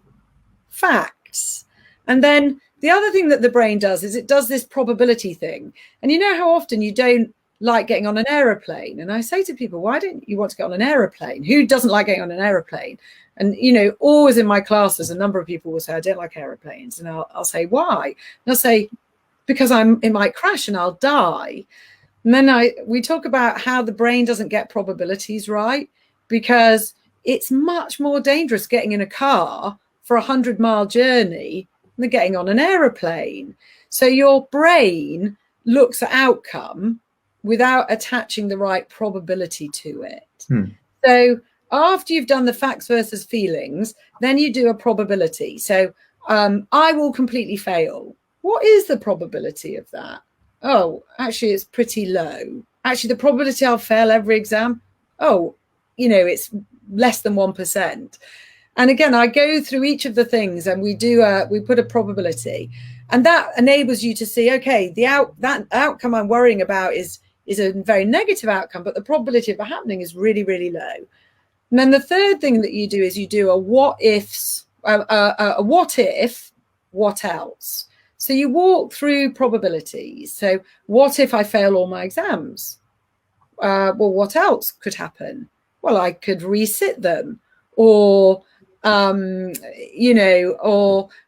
facts. And then the other thing that the brain does is it does this probability thing. And you know how often you don't like getting on an aeroplane? And I say to people, why don't you want to get on an aeroplane? Who doesn't like getting on an aeroplane? And, always in my classes, a number of people will say, I don't like aeroplanes. And I'll say, why? And I'll say, because it might crash and I'll die. And then we talk about how the brain doesn't get probabilities right, because it's much more dangerous getting in a car for 100-mile journey than getting on an aeroplane. So your brain looks at outcome without attaching the right probability to it. So after you've done the facts versus feelings, then you do a probability. So I will completely fail. What is the probability of that? Oh, actually, it's pretty low. Actually, the probability I'll fail every exam, it's less than 1%. And again, I go through each of the things and we put a probability. And that enables you to see, okay, that outcome I'm worrying about is a very negative outcome, but the probability of it happening is really, really low. And then the third thing that you do is you do a what ifs, a what if, what else? So you walk through probabilities. So what if I fail all my exams? Well, what else could happen? Well, I could resit them, or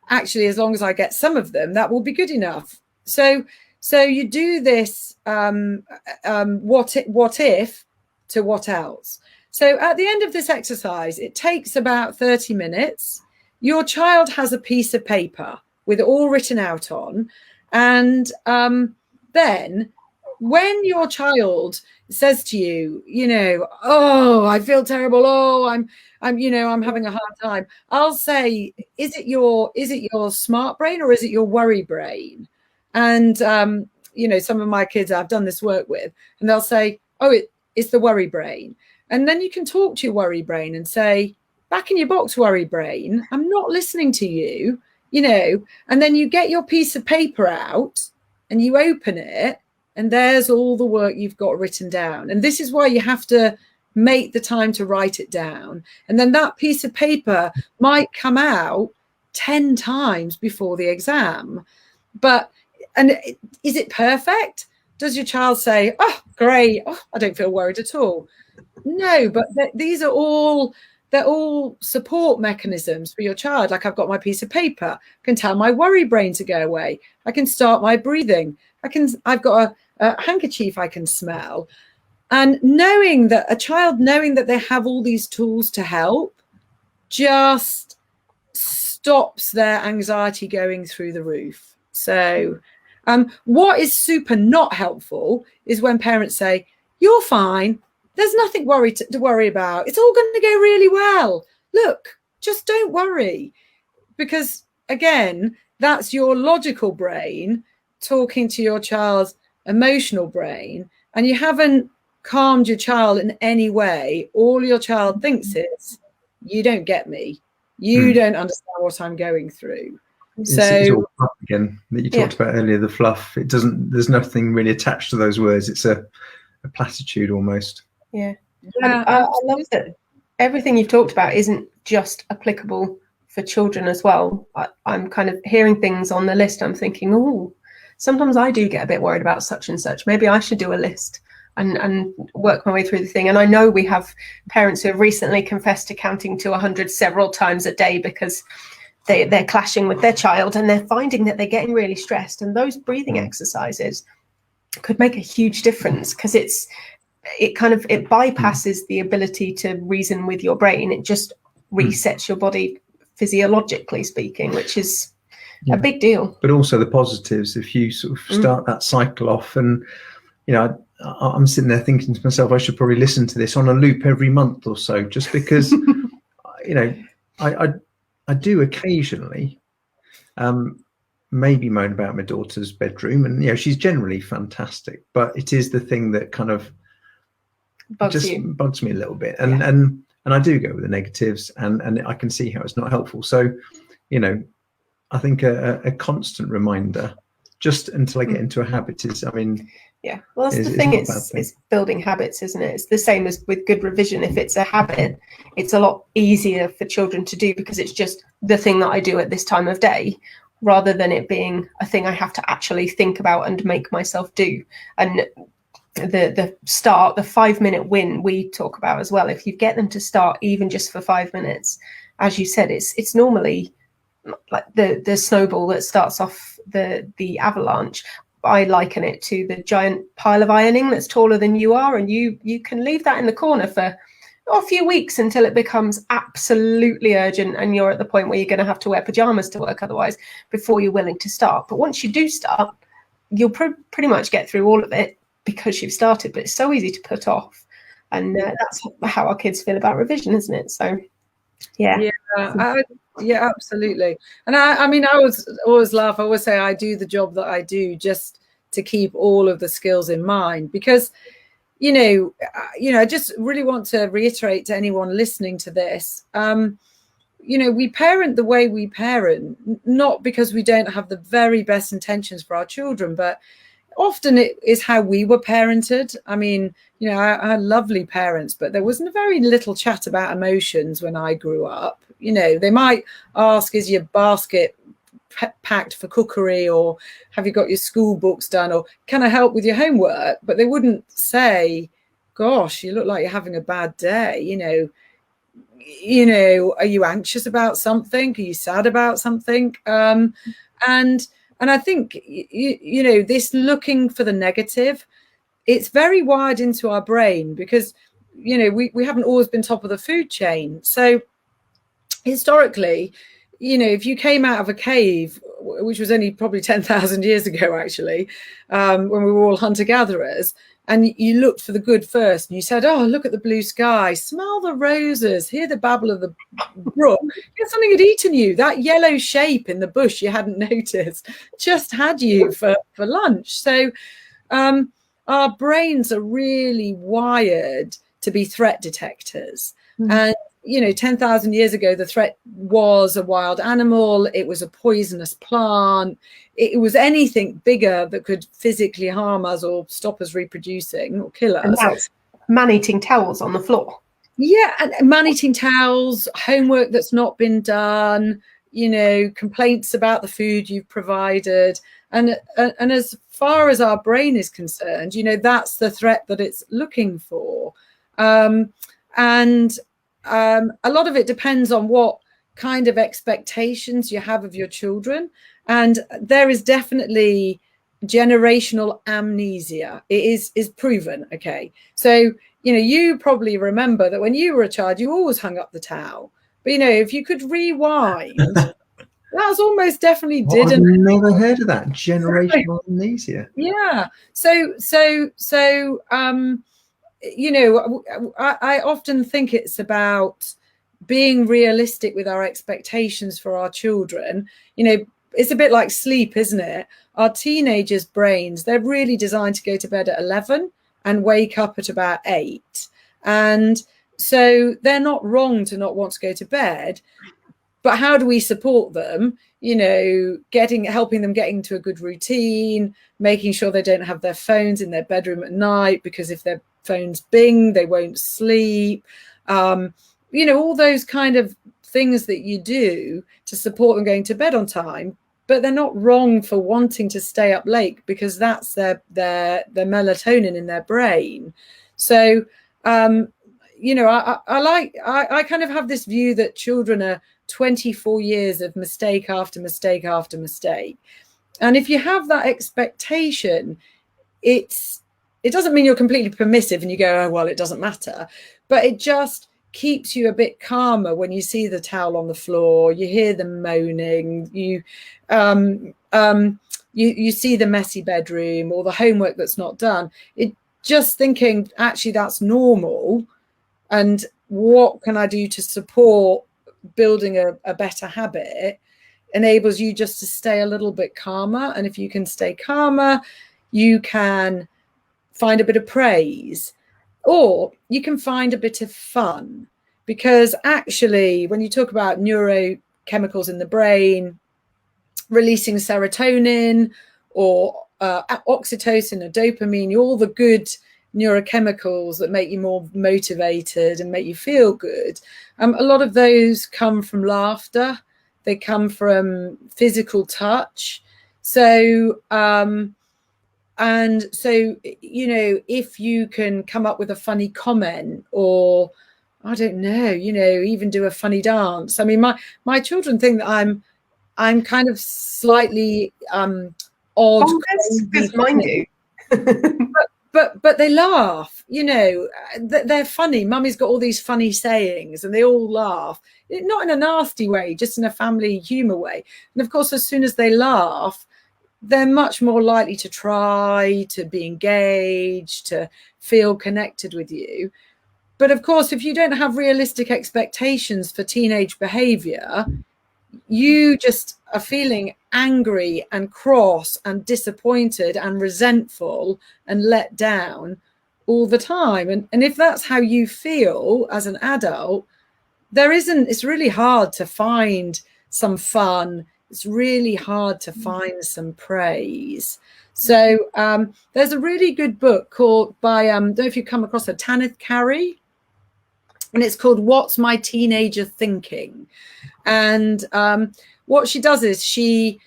actually, as long as I get some of them, that will be good enough. So you do this what if to what else. So at the end of this exercise, it takes about 30 minutes. Your child has a piece of paper with it all written out on. And then when your child says to you, oh, I feel terrible. Oh, I'm having a hard time. I'll say, is it your smart brain or is it your worry brain? And, some of my kids I've done this work with, and they'll say, oh, it's the worry brain. And then you can talk to your worry brain and say, back in your box, worry brain, I'm not listening to you. And then you get your piece of paper out and you open it, and there's all the work you've got written down. And this is why you have to make the time to write it down. And then that piece of paper might come out 10 times before the exam. And is it perfect? Does your child say, oh, great, oh, I don't feel worried at all? No, but these are all, they're all support mechanisms for your child. Like, I've got my piece of paper, I can tell my worry brain to go away. I can start my breathing. I've got a handkerchief I can smell. And knowing that knowing that they have all these tools to help just stops their anxiety going through the roof. So what is super not helpful is when parents say, you're fine, there's nothing to worry about, it's all going to go really well, look, just don't worry. Because again, that's your logical brain talking to your child's emotional brain, and you haven't calmed your child in any way. All your child thinks is, you don't get me, you don't understand what I'm going through. It's all fluff again that you talked about earlier, the fluff. It doesn't, there's nothing really attached to those words. It's a platitude almost. I love that everything you've talked about isn't just applicable for children as well. I'm kind of hearing things on the list. I'm thinking, oh, sometimes I do get a bit worried about such and such. Maybe I should do a list and work my way through the thing. And I know we have parents who have recently confessed to counting to 100 several times a day because they're clashing with their child and they're finding that they're getting really stressed. And those breathing exercises could make a huge difference, because it bypasses the ability to reason with your brain. It just resets your body physiologically speaking, which is a big deal. But also the positives, if you sort of start that cycle off, and I'm sitting there thinking to myself, I should probably listen to this on a loop every month or so, just because I do occasionally maybe moan about my daughter's bedroom, and she's generally fantastic, but it is the thing that kind of bugs me a little bit, and I do go with the negatives, and I can see how it's not helpful. So I think a constant reminder, just until I get into a habit, is, well, that's the thing, it's building habits, isn't it? It's the same as with good revision. If it's a habit, it's a lot easier for children to do, because it's just the thing that I do at this time of day, rather than it being a thing I have to actually think about and make myself do. And the 5-minute win we talk about as well, if you get them to start even just for 5 minutes, as you said, it's normally like the snowball that starts off the avalanche. I liken it to the giant pile of ironing that's taller than you are, and you can leave that in the corner for a few weeks until it becomes absolutely urgent and you're at the point where you're going to have to wear pajamas to work otherwise before you're willing to start. But once you do start, you'll pretty much get through all of it because you've started. But it's so easy to put off, and that's how our kids feel about revision, isn't it? So yeah, absolutely. And I always laugh. I always say I do the job that I do just to keep all of the skills in mind, because I just really want to reiterate to anyone listening to this, we parent the way we parent, not because we don't have the very best intentions for our children, but often it is how we were parented. I had lovely parents, but there wasn't very little chat about emotions when I grew up. They might ask, is your basket packed for cookery, or have you got your school books done, or can I help with your homework? But they wouldn't say, gosh, you look like you're having a bad day. Are you anxious about something? Are you sad about something? And I think, this looking for the negative, it's very wired into our brain, because, we haven't always been top of the food chain. So historically, if you came out of a cave, which was only probably 10,000 years ago, actually, when we were all hunter-gatherers, and you looked for the good first, and you said, oh, look at the blue sky, smell the roses, hear the babble of the brook, something had eaten you. That yellow shape in the bush you hadn't noticed just had you for lunch. So our brains are really wired to be threat detectors. And 10,000 years ago, the threat was a wild animal. It was a poisonous plant. It was anything bigger that could physically harm us or stop us reproducing or kill us. And that's man-eating towels on the floor. Yeah, and man-eating towels, homework that's not been done, you know, complaints about the food you've provided. And as far as our brain is concerned, you know, that's the threat that it's looking for. A lot of it depends on what kind of expectations you have of your children. And there is definitely generational amnesia. It is proven. Okay. So, you know, you probably remember that when you were a child, you always hung up the towel. But, you know, if you could rewind, that was almost definitely I've never heard of that. Generational amnesia. Yeah. So, you know, I often think it's about being realistic with our expectations for our children. You know, it's a bit like sleep, isn't it? Our teenagers' brains, they're really designed to go to bed at 11 and wake up at about 8. And so they're not wrong to not want to go to bed. But how do we support them? You know, helping them get into a good routine, making sure they don't have their phones in their bedroom at night, because if their phones bing, they won't sleep. You know, all those kind of things that you do to support them going to bed on time. But they're not wrong for wanting to stay up late, because that's their melatonin in their brain. So, you know, I kind of have this view that children are 24 years of mistake after mistake after mistake. And if you have that expectation, it doesn't mean you're completely permissive and you go, oh, well, it doesn't matter. But it just keeps you a bit calmer when you see the towel on the floor, you hear them moaning, you see the messy bedroom or the homework that's not done. It just thinking, actually, that's normal. And what can I do to support building a better habit enables you just to stay a little bit calmer. And if you can stay calmer, you can find a bit of praise, or you can find a bit of fun. Because actually, when you talk about neurochemicals in the brain, releasing serotonin or oxytocin or dopamine, all the good neurochemicals that make you more motivated and make you feel good, a lot of those come from laughter. They come from physical touch. So and so, you know, if you can come up with a funny comment, or I don't know, you know, even do a funny dance. I mean, my children think that I'm kind of slightly odd. Oh, because mine do. But they laugh, you know, they're funny. Mummy's got all these funny sayings and they all laugh, not in a nasty way, just in a family humor way. And of course, as soon as they laugh, they're much more likely to try to be engaged, to feel connected with you. But of course, if you don't have realistic expectations for teenage behavior, you just are feeling angry and cross and disappointed and resentful and let down all the time. And if that's how you feel as an adult, it's really hard to find some fun. It's really hard to find some praise. So there's a really good book by, I don't know if you come across it, Tanith Carey, and it's called What's My Teenager Thinking? And what she does is she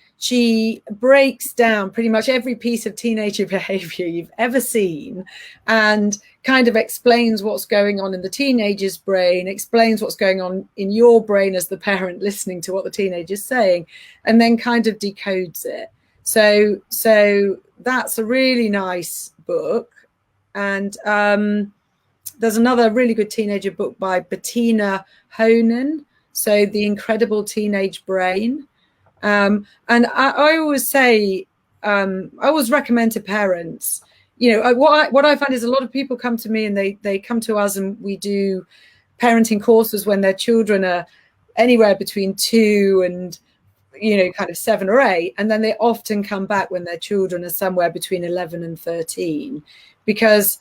breaks down pretty much every piece of teenager behavior you've ever seen and kind of explains what's going on in the teenager's brain, explains what's going on in your brain as the parent listening to what the teenager's saying, and then kind of decodes it. So that's a really nice book. And there's another really good teenager book by Bettina Honan, so The Incredible Teenage Brain. And I always say, I always recommend to parents, you know, what I find is a lot of people come to me and they come to us and we do parenting courses when their children are anywhere between 2 and, you know, kind of 7 or 8. And then they often come back when their children are somewhere between 11 and 13, because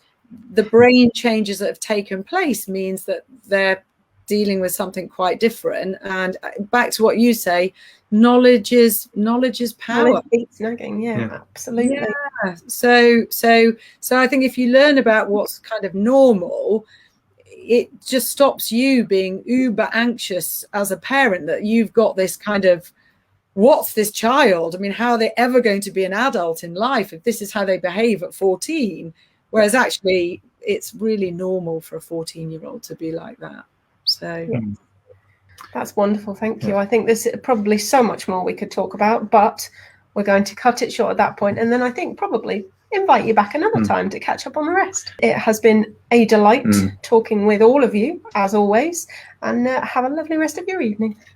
the brain changes that have taken place means that they're dealing with something quite different. And back to what you say, knowledge is power. Knowledge beats nagging. Yeah, absolutely. Yeah. So I think if you learn about what's kind of normal, it just stops you being uber anxious as a parent, that you've got this kind of, what's this child? I mean, how are they ever going to be an adult in life if this is how they behave at 14? Whereas actually, it's really normal for a 14-year-old to be like that. So that's wonderful. Thank you. I think there's probably so much more we could talk about, but we're going to cut it short at that point. And then I think probably invite you back another time to catch up on the rest. It has been a delight talking with all of you, as always, and have a lovely rest of your evening.